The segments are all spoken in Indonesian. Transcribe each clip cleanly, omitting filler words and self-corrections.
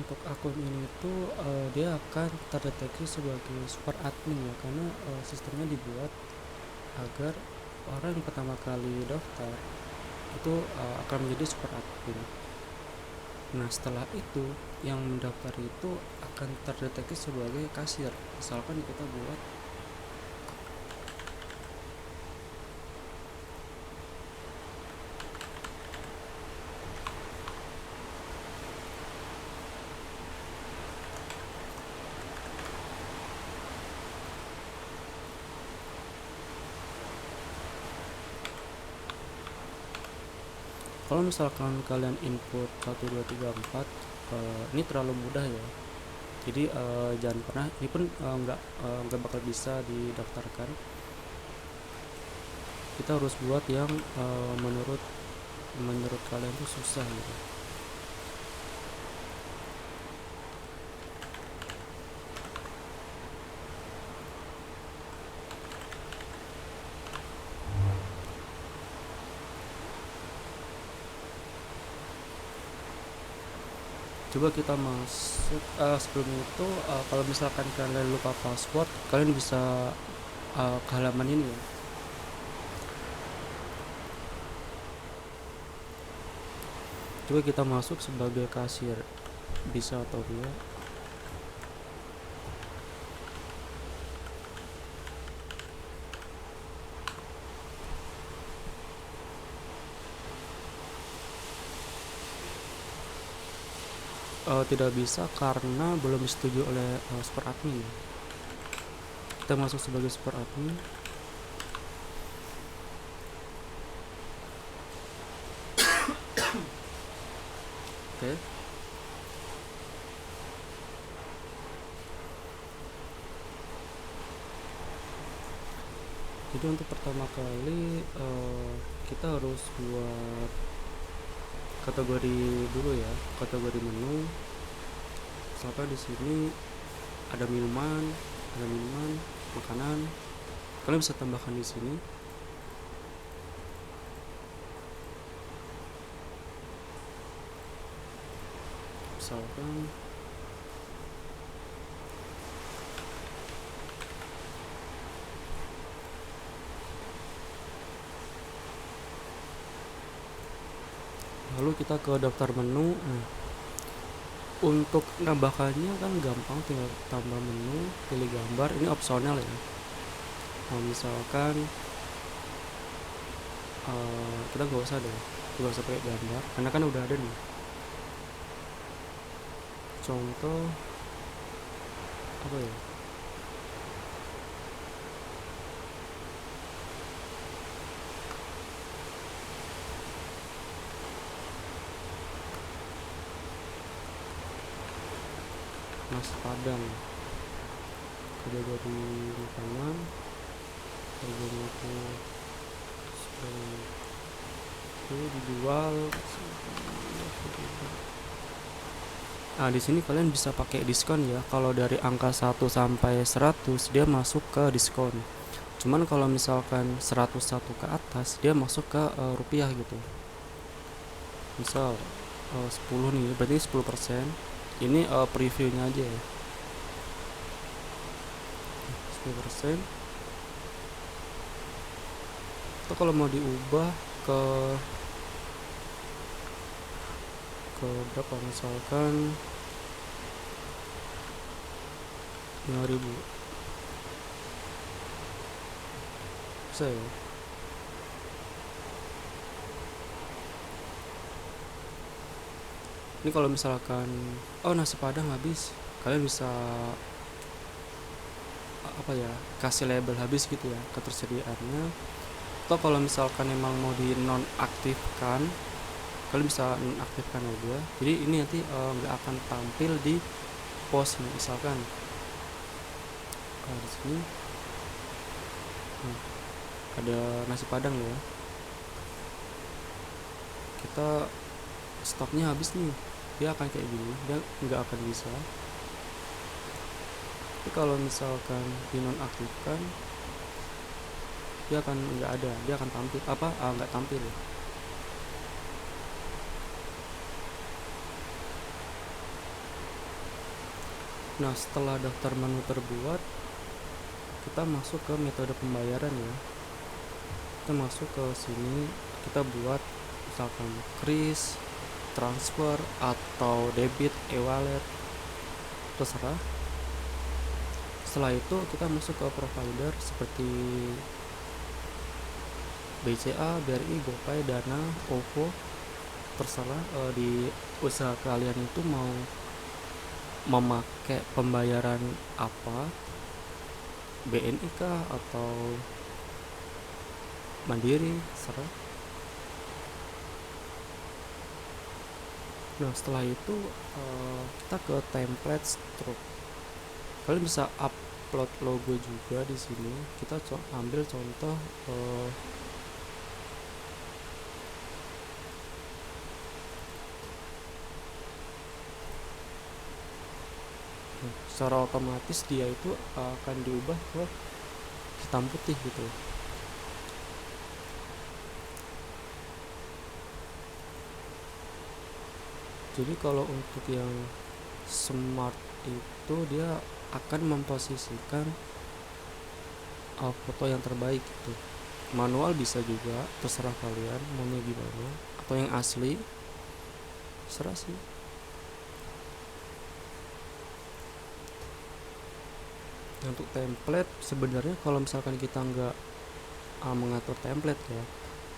untuk akun ini tuh dia akan terdeteksi sebagai super admin ya, karena sistemnya dibuat agar orang yang pertama kali daftar itu akan menjadi super admin. Nah, setelah itu yang mendaftar itu akan terdeteksi sebagai kasir. Misalkan kita buat kalau misalkan kalian input 1234, ini terlalu mudah ya. Jadi jangan pernah, ini pun nggak bakal bisa didaftarkan. Kita harus buat yang menurut kalian tuh susah gitu. Coba kita masuk, sebelum itu kalau misalkan kalian lupa password, kalian bisa ke halaman ini ya. Coba kita masuk sebagai kasir, bisa atau tidak. Tidak bisa karena belum disetujui oleh super admin. Kita masuk sebagai super admin. Oke. Jadi untuk pertama kali kita harus buat kategori dulu ya, kategori menu. Misalkan di sini ada minuman, makanan. Kalian bisa tambahkan di sini. Misalkan lalu kita ke daftar menu. Untuk nambahkannya kan gampang, tinggal tambah menu, pilih gambar, ini opsional ya. Nah, misalkan kita nggak usah pakai gambar karena kan udah ada nih. Contoh apa ya, nasi padang, kategori makanan, kategori itu dijual. Nah, di sini kalian bisa pakai diskon ya. Kalau dari angka 1 sampai 100 dia masuk ke diskon. Cuman kalau misalkan 101 ke atas dia masuk ke rupiah gitu. Misal 10 nih, berarti 10%. Ini previewnya aja ya. 10%. Itu kalau mau diubah ke berapa, misalkan 5.000 bisa ya. Ini kalau misalkan nasi padang habis, kalian bisa apa ya, kasih label habis gitu ya ketersediaannya. Atau kalau misalkan emang mau di nonaktifkan, kalian bisa nonaktifkan aja. Jadi ini nanti nggak akan tampil di post nih. Misalkan di sini ada nasi padang ya, kita stoknya habis nih, dia akan kayak gini, dia nggak akan bisa. Tapi kalau misalkan dinonaktifkan, dia akan nggak ada, dia akan tampil nggak tampil. Nah, setelah daftar menu terbuat, kita masuk ke metode pembayaran ya. Kita masuk ke sini, kita buat misalkan kris, transfer, atau debit, e-wallet, terserah. Setelah itu kita masuk ke provider seperti BCA, BRI, GoPay, Dana, OVO, terserah. Di usaha kalian itu mau memakai pembayaran apa, BNI kah atau Mandiri, serah. Nah, setelah itu kita ke template stroke. Kalian bisa upload logo juga di sini. Kita ambil contoh secara otomatis dia itu akan diubah ke hitam putih gitu. Jadi kalau untuk yang smart itu dia akan memposisikan foto yang terbaik gitu. Manual bisa juga, terserah kalian maunya gimana, atau yang asli, terserah sih. Untuk template sebenarnya kalau misalkan kita nggak mengatur template ya,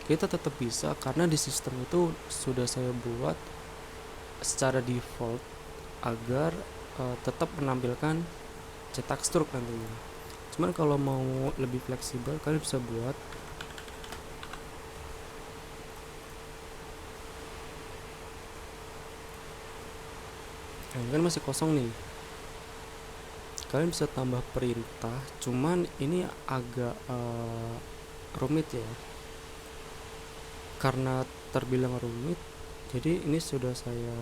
kita tetap bisa, karena di sistem itu sudah saya buat secara default agar tetap menampilkan cetak stroke nantinya. Cuman kalau mau lebih fleksibel, kalian bisa buat kan masih kosong nih, kalian bisa tambah perintah. Cuman ini agak rumit ya, karena terbilang rumit, jadi ini sudah saya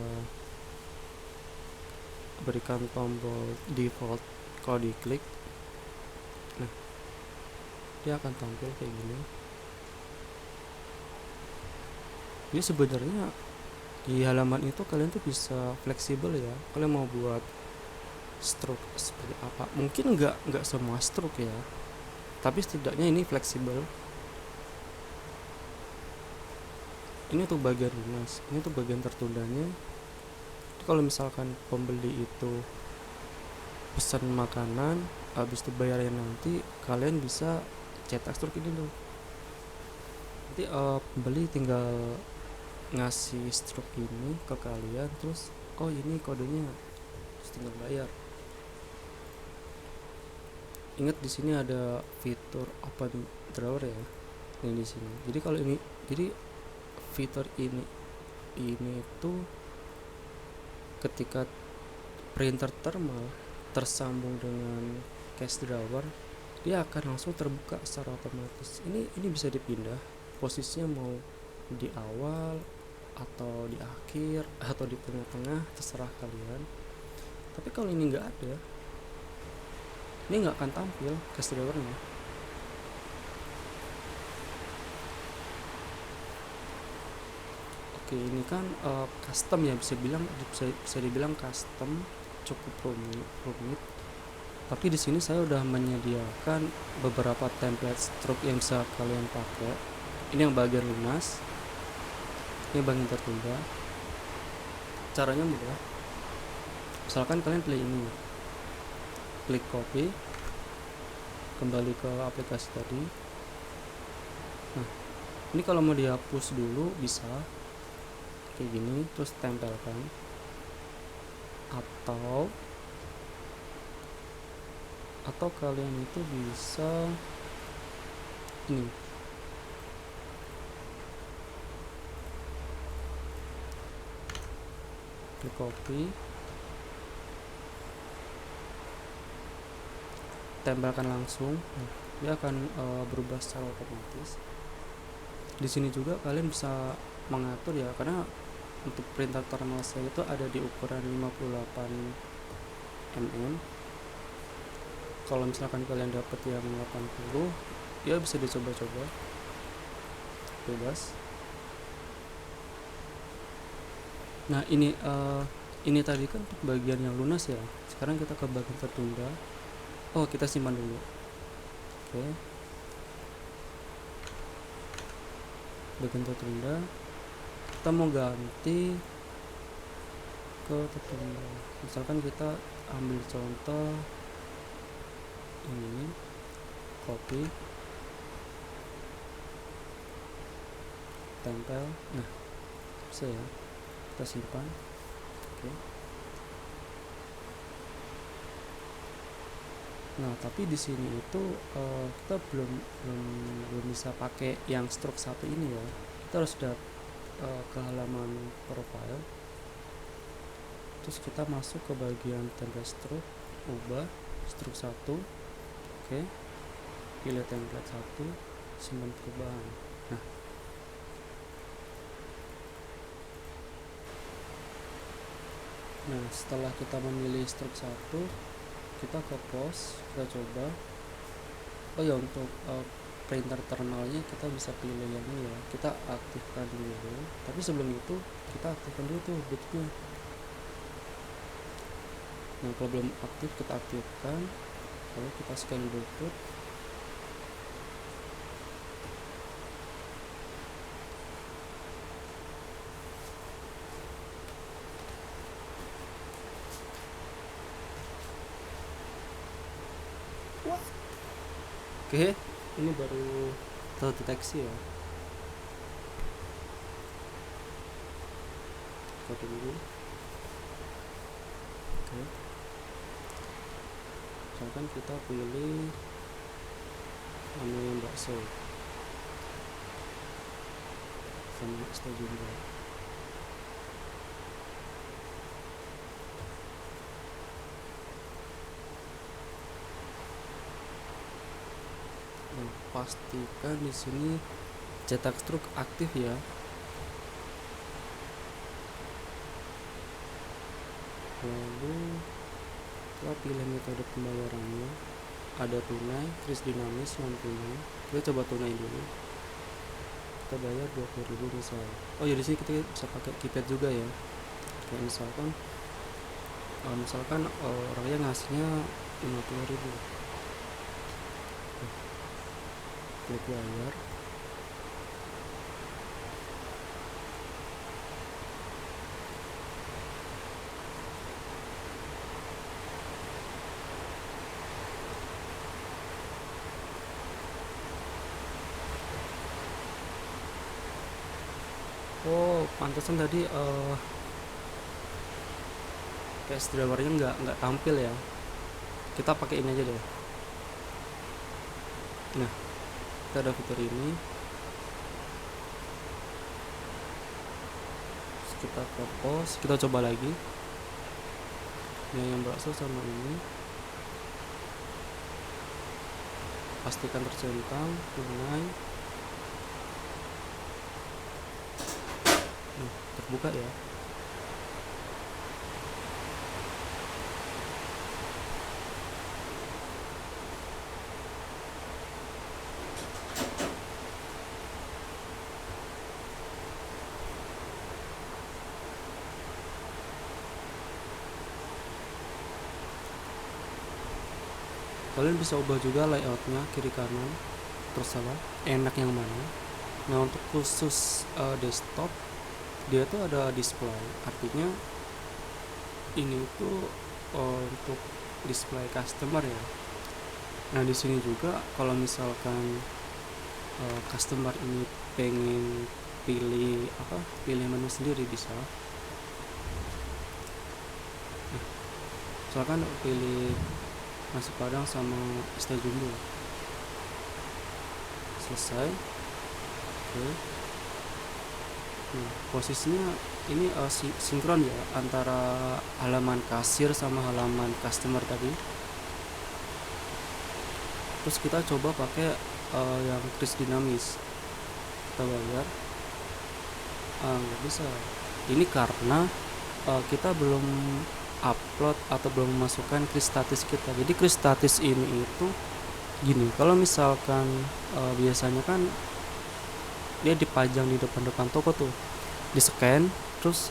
berikan tombol default. Kalau diklik, nah dia akan tampil kayak gini. Jadi sebenarnya di halaman itu kalian tuh bisa fleksibel ya. Kalian mau buat stroke seperti apa, mungkin nggak semua stroke ya, tapi setidaknya ini fleksibel. Ini untuk bagian lunas, ini untuk bagian tertundanya. Kalau misalkan pembeli itu pesan makanan, habis itu bayarnya nanti, kalian bisa cetak stroke ini loh. Nanti pembeli tinggal ngasih stroke ini ke kalian, terus oh ini kodenya, terus tinggal bayar. Ingat di sini ada fitur open drawer ya, ini di sini. Jadi kalau ini, jadi fitur ini itu ketika printer thermal tersambung dengan cache drawer, dia akan langsung terbuka secara otomatis. Ini bisa dipindah posisinya, mau di awal atau di akhir atau di tengah-tengah, terserah kalian. Tapi kalau ini nggak ada, ini nggak akan tampil cache drawernya. Oke, ini kan custom ya, bisa dibilang custom, cukup rumit. Tapi di sini saya udah menyediakan beberapa template stroke yang bisa kalian pakai. Ini yang bagian lunas, ini bagian tertunda. Caranya mudah. Misalkan kalian pilih ini, klik copy, kembali ke aplikasi tadi. Nah, ini kalau mau dihapus dulu bisa kayak gini, terus tempelkan. Atau kalian itu bisa ini, klik copy, tempelkan langsung. Dia akan berubah secara otomatis. Di sini juga kalian bisa mengatur ya, karena untuk printer thermal saya itu ada di ukuran 58 mm. Kalau misalkan kalian dapat yang 80, ya bisa dicoba-coba, bebas. Nah, ini ini tadi kan bagian yang lunas ya, sekarang kita ke bagian tertunda. Oh, kita simpan dulu. Oke, bagian tertunda kita mau ganti ke tertunda. Misalkan kita ambil contoh ini, copy, tempel. Nah, bisa ya, kita simpan. Oke. Nah, tapi di sini itu kita belum bisa pakai yang stroke satu ini ya. Kita harus ke halaman profile, terus kita masuk ke bagian template stroke, ubah stroke 1. Oke, pilih template 1, simpan perubahan. Nah, setelah kita memilih stroke 1, kita ke pos, kita coba. Oh ya, untuk printer terminalnya kita bisa pilih yang ini ya, kita aktifkan dulu. Tapi sebelum itu kita aktifkan dulu tuh bootnya. Nah, kalau belum aktif kita aktifkan, lalu kita scan Bluetooth. Oke, ini baru terdeteksi ya. Kita tunggu. Oke, misalkan kita pilih menu bakso sama setuju juga. Nah, pastikan di sini cetak stroke aktif ya. Lalu kita pilih metode pembayarannya, ada tunai, kris dinamis, non tunai. Kita coba tunai dulu, kita bayar 20.000 misal. Oh ya, di sini kita bisa pakai keypad juga ya. Kayak misalkan orangnya ngasihnya 50.000, klik bayar. Oh, pantesan tadi cache drivernya nggak tampil ya. Kita pakai ini aja deh. Nah, kita ada fitur ini. Terus kita ke pos, kita coba lagi. Yang bakso sama ini, pastikan tercentang, tunai. Nah, terbuka ya. Kalian bisa ubah juga layoutnya kiri kanan, terserah enak yang mana. Nah, untuk khusus desktop dia tuh ada display, artinya ini tuh untuk display customer ya. Nah, di sini juga kalau misalkan customer ini pengen pilih menu sendiri bisa. Nah, misalkan pilih nasi padang sama es teh jumbo, selesai. Oke. Nah, posisinya ini sinkron ya antara halaman kasir sama halaman customer tadi. Terus kita coba pakai yang kris dinamis, kita bayar. Nggak bisa, ini karena kita belum upload atau belum memasukkan kris statis kita. Jadi kris statis ini itu gini, kalau misalkan biasanya kan dia dipajang di depan toko tuh, di scan, terus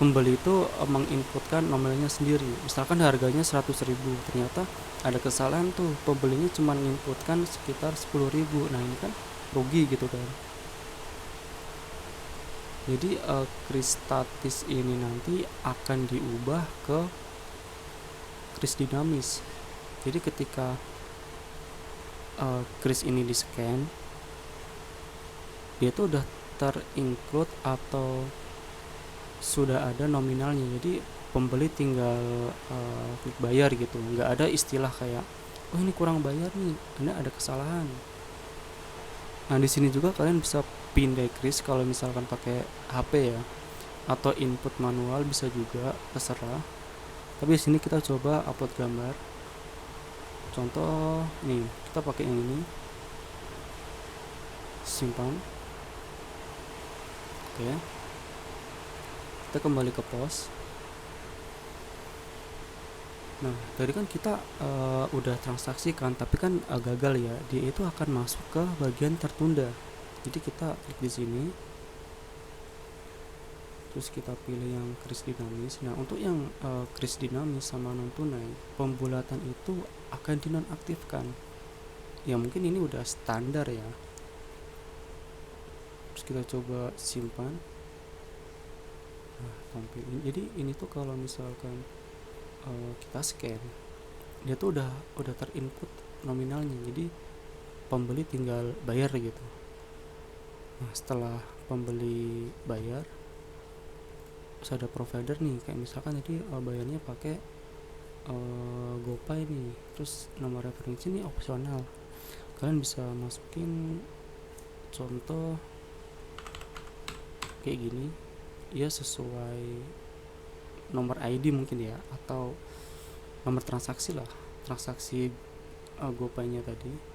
pembeli itu menginputkan nominalnya sendiri. Misalkan harganya 100.000, ternyata ada kesalahan tuh, pembelinya cuma menginputkan sekitar 10.000. Nah ini kan rugi gitu kan. Jadi kris statis ini nanti akan diubah ke kris dinamis. Jadi ketika kris ini di scan, dia tuh udah terinclude atau sudah ada nominalnya. Jadi pembeli tinggal klik bayar gitu, nggak ada istilah kayak oh ini kurang bayar nih, ini ada kesalahan. Nah di sini juga kalian bisa pindah kris kalau misalkan pakai HP ya, atau input manual bisa juga, terserah. Tapi di sini kita coba upload gambar. Contoh nih, kita pakai yang ini, simpan. Oke, kita kembali ke pos. Nah tadi kan kita udah transaksi kan, tapi kan gagal ya, dia itu akan masuk ke bagian tertunda. Jadi kita klik di sini, terus kita pilih yang kris dinamis. Nah untuk yang kris dinamis sama non tunai, pembulatan itu akan dinonaktifkan. Ya mungkin ini udah standar ya. Terus kita coba simpan. Nah tampil ini. Jadi ini tuh kalau misalkan kita scan, dia tuh udah terinput nominalnya. Jadi pembeli tinggal bayar gitu. Nah setelah pembeli bayar, terus ada provider nih, kayak misalkan tadi bayarnya pakai GoPay nih, terus nomor referensi ini opsional, kalian bisa masukin contoh kayak gini ya, sesuai nomor ID mungkin ya, atau nomor transaksi lah, transaksi GoPay-nya tadi.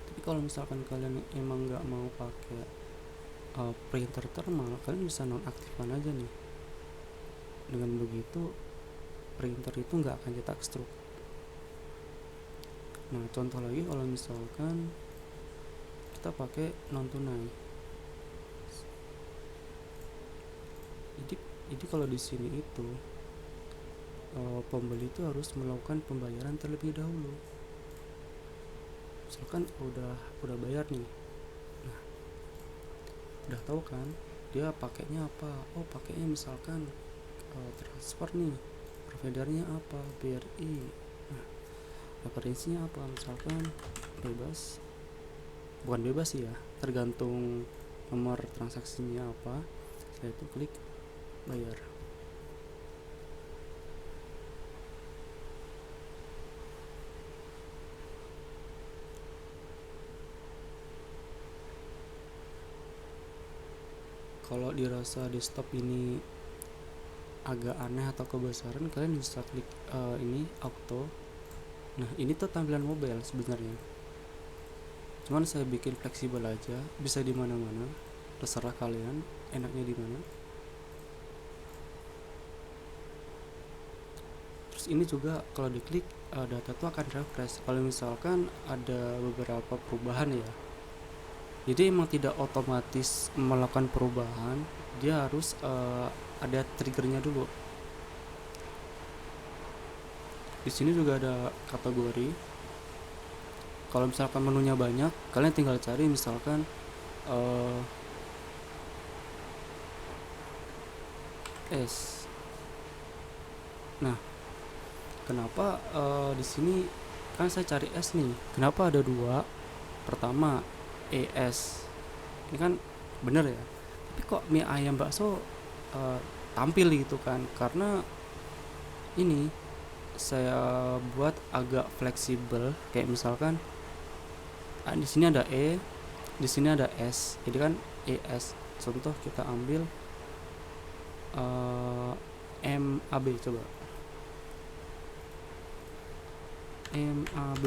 Tapi kalau misalkan kalian emang nggak mau pakai printer thermal, kalian bisa nonaktifkan aja nih. Dengan begitu printer itu nggak akan cetak struk. Nah contoh lagi, kalau misalkan kita pakai non tunai, jadi kalau di sini itu pembeli itu harus melakukan pembayaran terlebih dahulu. Misalkan udah bayar nih, nah udah tahu kan dia pakainya apa. Oh pakainya misalkan transfer nih, providernya apa, BRI. Nah referensinya apa, misalkan bebas, bukan bebas sih ya, tergantung nomor transaksinya apa. Setelah itu klik bayar. Kalau dirasa desktop ini agak aneh atau kebesaran, kalian bisa klik ini auto. Nah ini tuh tampilan mobile sebenarnya, cuman saya bikin fleksibel aja, bisa di mana-mana, terserah kalian enaknya di mana. Terus ini juga kalau diklik data tuh akan refresh kalau misalkan ada beberapa perubahan ya. Jadi emang tidak otomatis melakukan perubahan, dia harus ada triggernya dulu. Di sini juga ada kategori. Kalau misalkan menunya banyak, kalian tinggal cari misalkan S. Nah, kenapa di sini kan saya cari S nih? Kenapa ada dua? Pertama ES. Ini kan bener ya. Tapi kok mie ayam bakso tampil gitu kan? Karena ini saya buat agak fleksibel, kayak misalkan di sini ada E, di sini ada S, jadi kan ES. Contoh kita ambil MAB, coba MAB.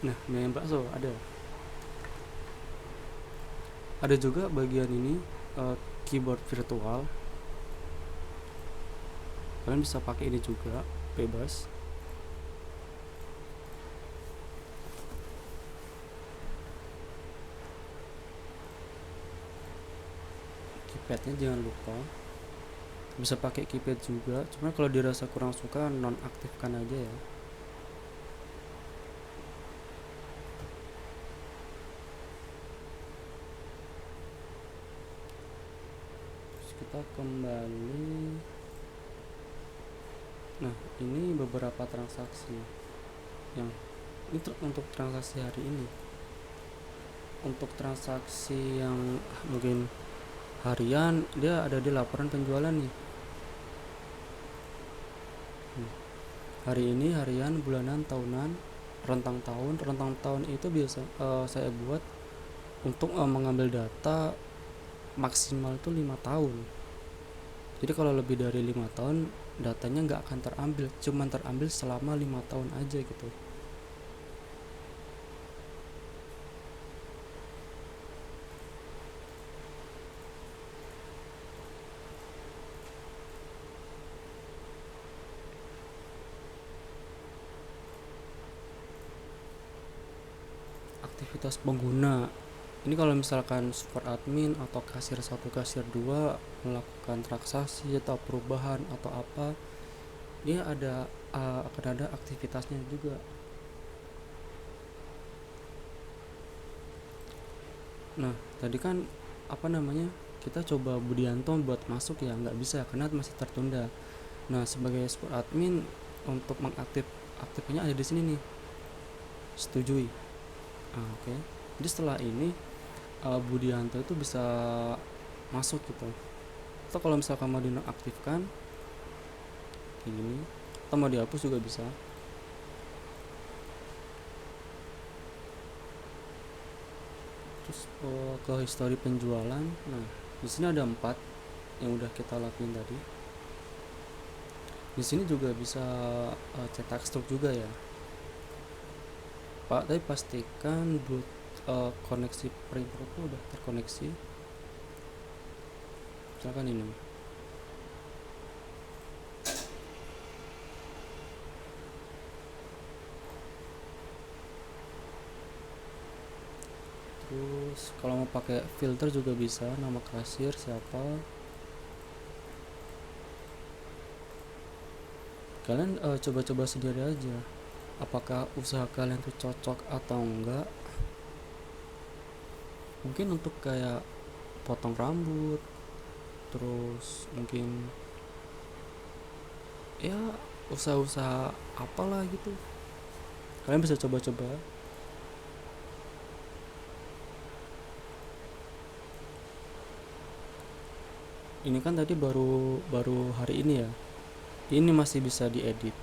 Nah mie bakso ada juga bagian ini keyboard virtual, kalian bisa pakai ini juga, bebas. padnya jangan lupa, bisa pakai keypad juga, cuma kalau dirasa kurang suka nonaktifkan aja ya. Terus kita kembali. Nah, ini beberapa transaksi yang ini untuk transaksi hari ini. Untuk transaksi yang mungkin harian, dia ada di laporan penjualan nih. Hari ini harian, bulanan, tahunan, rentang tahun. Rentang tahun itu biasa saya buat untuk mengambil data maksimal itu 5 tahun. Jadi kalau lebih dari 5 tahun datanya nggak akan terambil, cuman terambil selama 5 tahun aja gitu. Aktivitas pengguna ini kalau misalkan support admin atau kasir 1 kasir 2 melakukan transaksi atau perubahan atau apa, dia akan ada aktivitasnya juga. Nah, tadi kan apa namanya, kita coba Budianto buat masuk ya nggak bisa karena masih tertunda. Nah, sebagai support admin untuk aktifnya ada di sini nih, setujui. Oke. Jadi setelah ini Budianto itu bisa masuk gitu. Atau kalau misalkan mau dinonaktifkan kayak gini, atau mau dihapus juga bisa. Terus ke histori penjualan. Nah, di sini ada 4 yang udah kita lakuin tadi. Di sini juga bisa cetak stok juga ya. Pak, tapi pastikan koneksi printer itu udah terkoneksi. Misalkan ini. Terus kalau mau pakai filter juga bisa, nama kasir siapa. Kalian coba-coba sendiri aja apakah usaha kalian tuh cocok atau enggak. Mungkin untuk kayak potong rambut, terus mungkin ya usaha-usaha apalah gitu, kalian bisa coba-coba. Ini kan tadi baru baru hari ini ya, ini masih bisa diedit.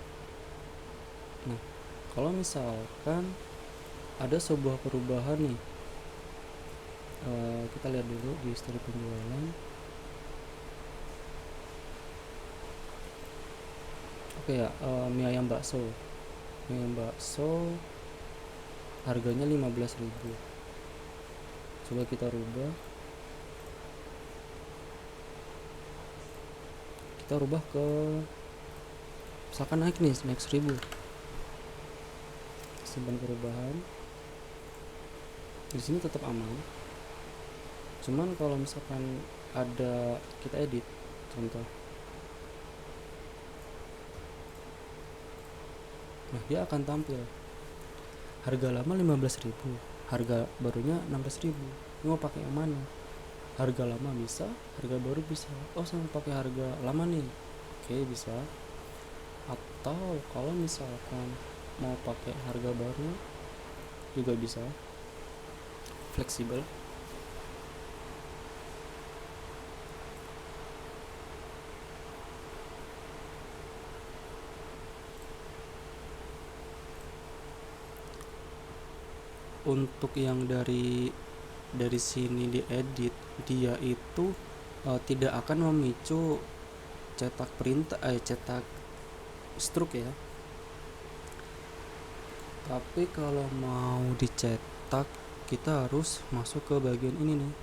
Nah, kalau misalkan ada sebuah perubahan nih, kita lihat dulu di histori penjualan. Oke ya, mie ayam bakso harganya 15.000. Coba kita rubah ke misalkan naik 1.000. Simpan perubahan. Di sini tetap aman. Cuman kalau misalkan ada kita edit, contoh. Nah, dia akan tampil harga lama 15.000, harga barunya 16.000. Ini mau pakai yang mana? Harga lama bisa, harga baru bisa. Oh, saya mau pakai harga lama nih. Oke, bisa. Atau kalau misalkan mau pakai harga baru juga bisa. Fleksibel. Untuk yang dari sini diedit, dia itu tidak akan memicu cetak stroke ya. Tapi kalau mau dicetak, kita harus masuk ke bagian ini nih.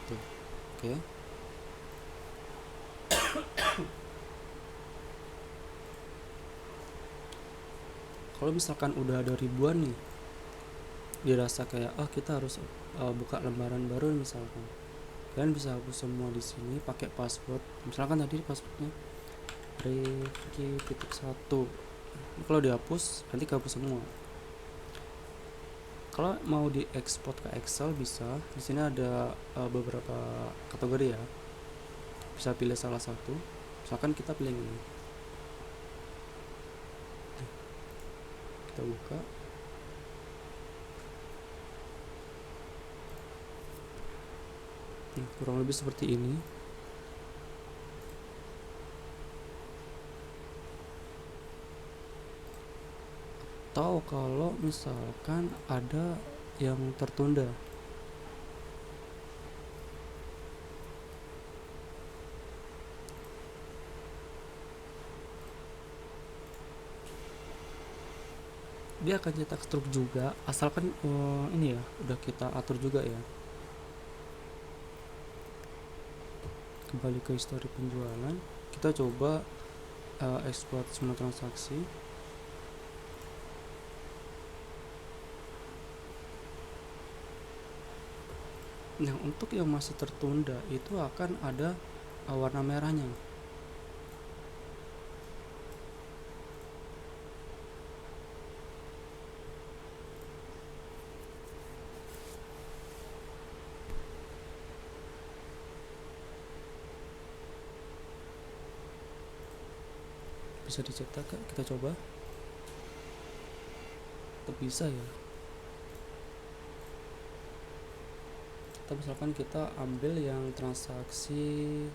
Tuh. Oke. Kalau misalkan udah ada ribuan nih, dirasa kayak kita harus buka lembaran baru misalkan, kalian bisa hapus semua di sini pakai password. Misalkan tadi passwordnya Rifki titik satu, kalau dihapus nanti kehapus semua. Kalau mau diekspor ke Excel bisa, di sini ada beberapa kategori ya, bisa pilih salah satu. Misalkan kita pilih ini, kita buka. Nah, kurang lebih seperti ini. Atau kalau misalkan ada yang tertunda, dia akan cetak struk juga, asalkan ini ya udah kita atur juga ya. Kembali ke histori penjualan, kita coba ekspor semua transaksi. Nah, untuk yang masih tertunda itu akan ada warna merahnya. Bisa dicetak, kita coba. Tetap bisa ya. Kita misalkan kita ambil yang transaksi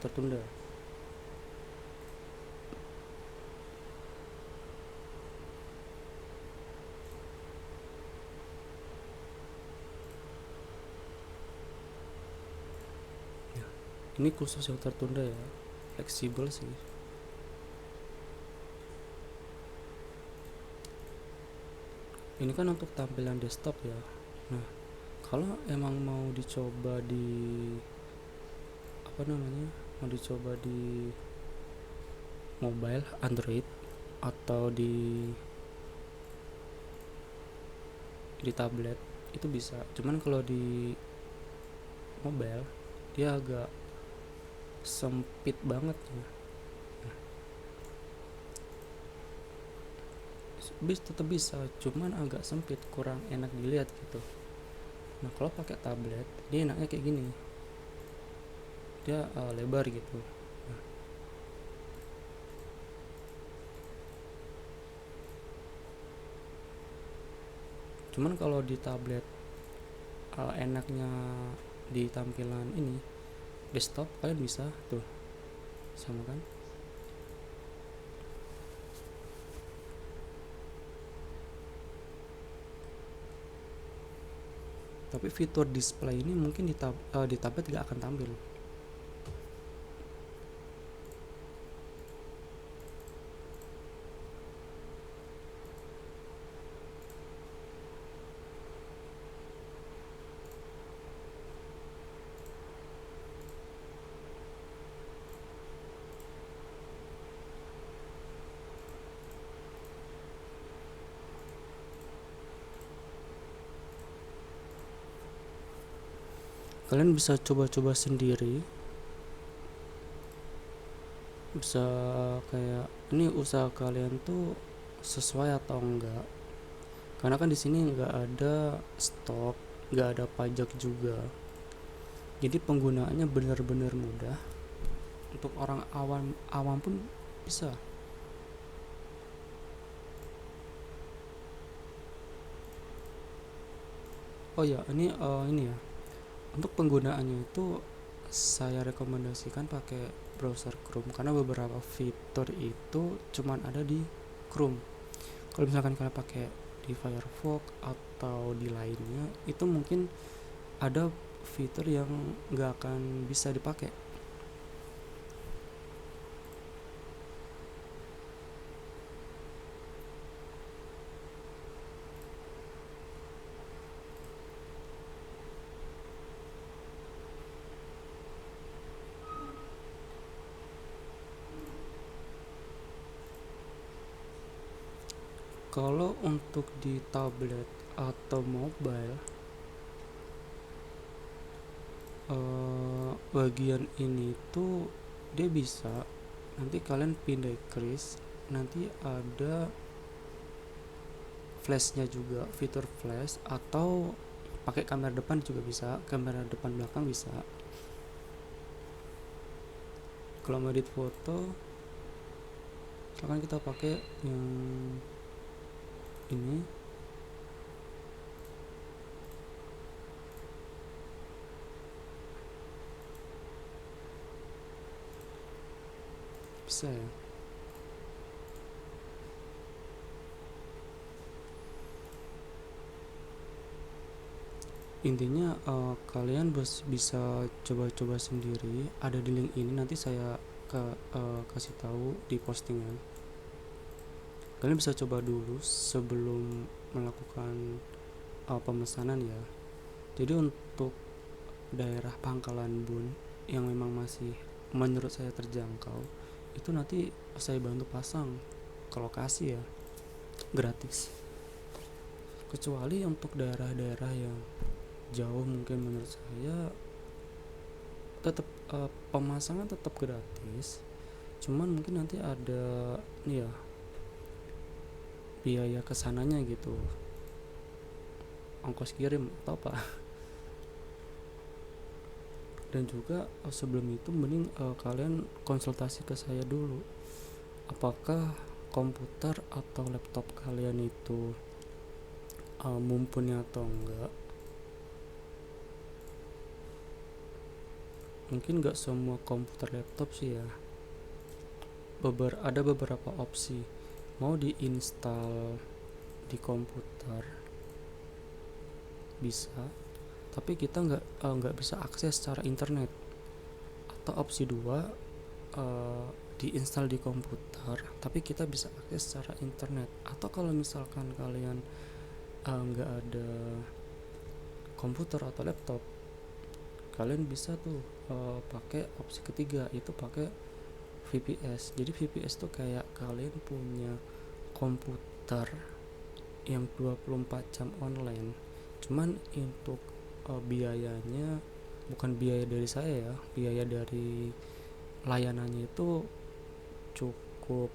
tertunda. Ya, ini khusus yang tertunda ya, fleksibel sih. Ini kan untuk tampilan desktop ya. Nah, kalau emang mau dicoba di mau dicoba di mobile Android atau di tablet itu bisa. Cuman kalau di mobile dia agak sempit banget ya. Tetap bisa, cuman agak sempit, kurang enak dilihat gitu. Nah, kalau pakai tablet dia enaknya kayak gini, dia lebar gitu. Nah, cuman kalau di tablet enaknya di tampilan ini desktop, kalian bisa tuh sama kan. Tapi fitur display ini mungkin di tablet gak akan tampil. Kalian bisa coba-coba sendiri, bisa kayak ini usaha kalian tuh sesuai atau enggak, karena kan di sini nggak ada stok, nggak ada pajak juga, jadi penggunaannya benar-benar mudah. Untuk orang awam pun bisa. Oh ya, ini ya, untuk penggunaannya itu saya rekomendasikan pakai browser Chrome, karena beberapa fitur itu cuman ada di Chrome. Kalau misalkan kalian pakai di Firefox atau di lainnya, itu mungkin ada fitur yang nggak akan bisa dipakai. Kalau untuk di tablet atau mobile, bagian ini tuh dia bisa nanti kalian pindah kris, nanti ada flashnya juga, fitur flash, atau pakai kamera depan juga bisa, kamera depan belakang bisa. Kalau mau edit foto, misalkan kita pakai yang ini, bisa ya. Intinya kalian bisa coba-coba sendiri, ada di link ini, nanti saya kasih tahu di postingan. Kalian bisa coba dulu sebelum melakukan pemesanan ya. Jadi untuk daerah Pangkalan Bun yang memang masih menurut saya terjangkau, itu nanti saya bantu pasang ke lokasi ya, gratis. Kecuali untuk daerah-daerah yang jauh, mungkin menurut saya tetap pemasangan tetap gratis, cuman mungkin nanti ada nih ya biaya kesananya gitu, ongkos kirim atau apa. Dan juga sebelum itu mending kalian konsultasi ke saya dulu, apakah komputer atau laptop kalian itu mumpuni atau enggak. Mungkin gak semua komputer laptop sih ya, ada beberapa opsi mau diinstal di komputer bisa, tapi kita nggak bisa akses secara internet. Atau opsi 2, diinstal di komputer tapi kita bisa akses secara internet. Atau kalau misalkan kalian nggak ada komputer atau laptop, kalian bisa tuh pakai opsi ketiga, itu pakai VPS. Jadi VPS tuh kayak kalian punya komputer yang 24 jam online, cuman untuk biayanya bukan biaya dari saya ya, biaya dari layanannya itu cukup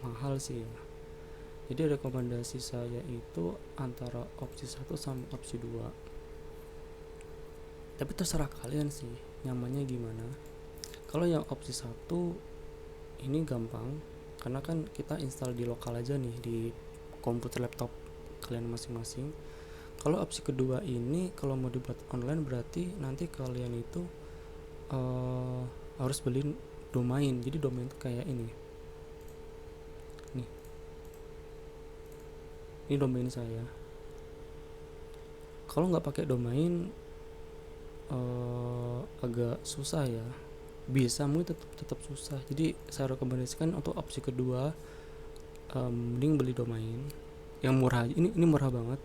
mahal sih ya. Jadi rekomendasi saya itu antara opsi 1 sama opsi 2. Tapi terserah kalian sih nyamannya gimana. Kalau yang opsi 1 ini gampang, karena kan kita install di lokal aja nih di komputer laptop kalian masing-masing. Kalau opsi kedua ini kalau mau dibuat online berarti nanti kalian itu harus beli domain. Jadi domain itu kayak ini nih, ini domain saya. Kalau nggak pakai domain agak susah ya, bisa mungkin tetap susah. Jadi saya rekomendasikan untuk opsi kedua, mending beli domain yang murah. Ini murah banget.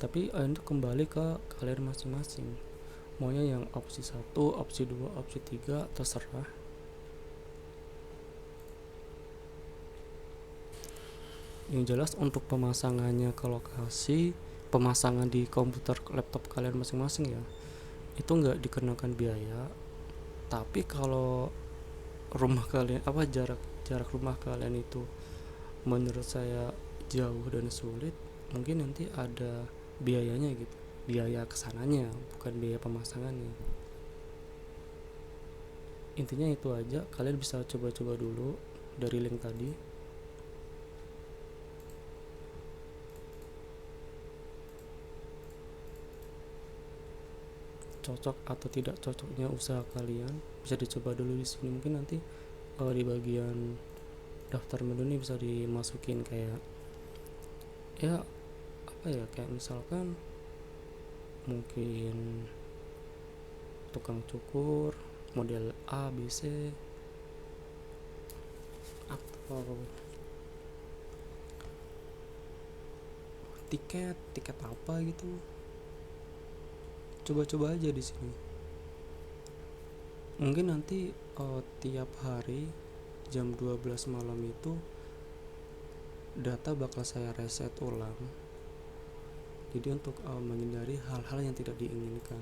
Tapi itu kembali ke kalian masing-masing, maunya yang opsi 1, opsi 2, opsi 3, terserah. Yang jelas untuk pemasangannya ke lokasi, pemasangan di komputer laptop kalian masing-masing ya, itu nggak dikenakan biaya. Tapi kalau rumah kalian jarak rumah kalian itu menurut saya jauh dan sulit, mungkin nanti ada biayanya gitu, biaya kesananya, bukan biaya pemasangannya. Intinya itu aja, kalian bisa coba-coba dulu dari link tadi. Cocok atau tidak cocoknya usaha kalian bisa dicoba dulu di sini. Mungkin nanti di bagian daftar menu ini bisa dimasukin kayak ya apa ya, kayak misalkan mungkin tukang cukur model A, B, C, atau tiket apa gitu. Coba-coba aja di sini. Mungkin nanti tiap hari jam 12 malam itu data bakal saya reset ulang, jadi untuk menghindari hal-hal yang tidak diinginkan.